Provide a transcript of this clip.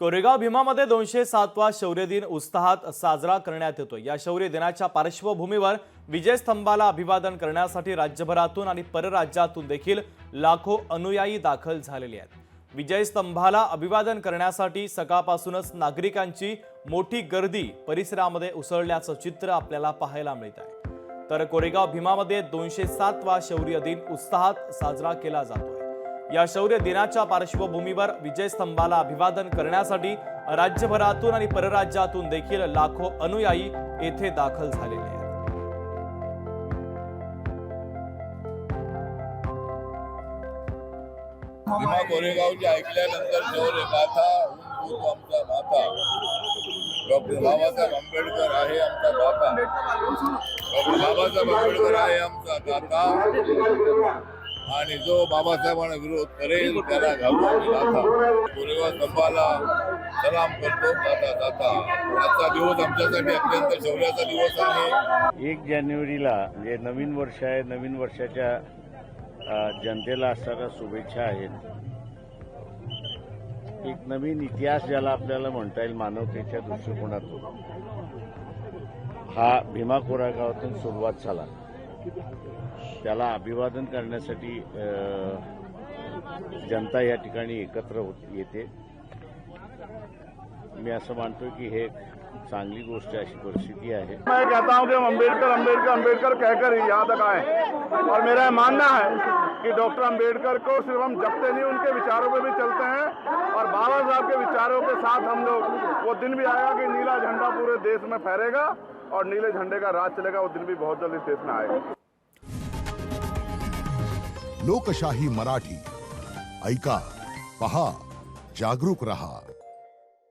कोरेगाव भीमामध्ये 207वा शौर्य दिन उत्साहात साजरा करण्यात येतोय। या शौर्य दिनाच्या पार्श्वभूमीवर विजय स्तंभाला अभिवादन करण्यासाठी राज्यभरातून आणि परराज्यातून देखील लाखो अनुयायी दाखल झालेले आहेत। विजय स्तंभाला अभिवादन करण्यासाठी सकाळपासूनच नागरिकांची मोठी गर्दी परिसरामध्ये उसळल्याचं चित्र आपल्याला पाहायला मिळत आहे। तर कोरेगाव भीमामध्ये 207वा शौर्य दिन उत्साहात साजरा केला जातोय। या शौर्य दिनाच्या पार्श्वभूमीवर विजय स्तंभाला अभिवादन करण्यासाठी राज्यभरातून आणि परराज्यातून देखील लाखो अनुयायी येथे दाखल झालेले आहेत। भीमा कोरेगावची ऐकल्यानंतर शौर्य गाथा आमचा माता डॉक्टर बाबासाहेब आंबेडकर आहे आमचा दाता। डॉक्टर बाबासाहेब आंबेडकर आहे आमचा दाता आणि जो बाबासाहेबांना विरोध करेल त्याला घालू आम्ही दाता। कोरेगाव स्तंभाला सलाम करतो दाता दाता। आजचा दिवस आमच्यासाठी अत्यंत शौर्याचा दिवस आहे। 1 जानेवारीला म्हणजे नवीन वर्ष आहे। नवीन वर्षाच्या जनतेला असणाऱ्या शुभेच्छा आहेत। एक नवीन इतिहास ज्याला आपल्याला म्हणता येईल मानवतेच्या दृष्टिकोनातून हा भीमा कोरेगावातून सुरुवात झाला। त्याला अभिवादन करण्यासाठी जनता या ठिकाणी एकत्र येते। मी असं मानतो की हे चांगली गोष्ट अशी परिस्थिती आहे। मैं कहता हूं कि हम अम्बेडकर अम्बेडकर अम्बेडकर कहकर ही यहाँ तक आए और मेरा मानना है कि डॉक्टर अम्बेडकर को सिर्फ हम जपते नहीं, उनके विचारों पे भी चलते हैं और बाबा साहब के विचारों के साथ हम लोग वो दिन भी आएगा कि नीला झंडा पूरे देश में फहरेगा और नीले झंडे का राज चलेगा। वो दिन भी बहुत जल्द इस देश में आएगा। लोकशाही मराठी ऐका, पहा, जागरूक रहा।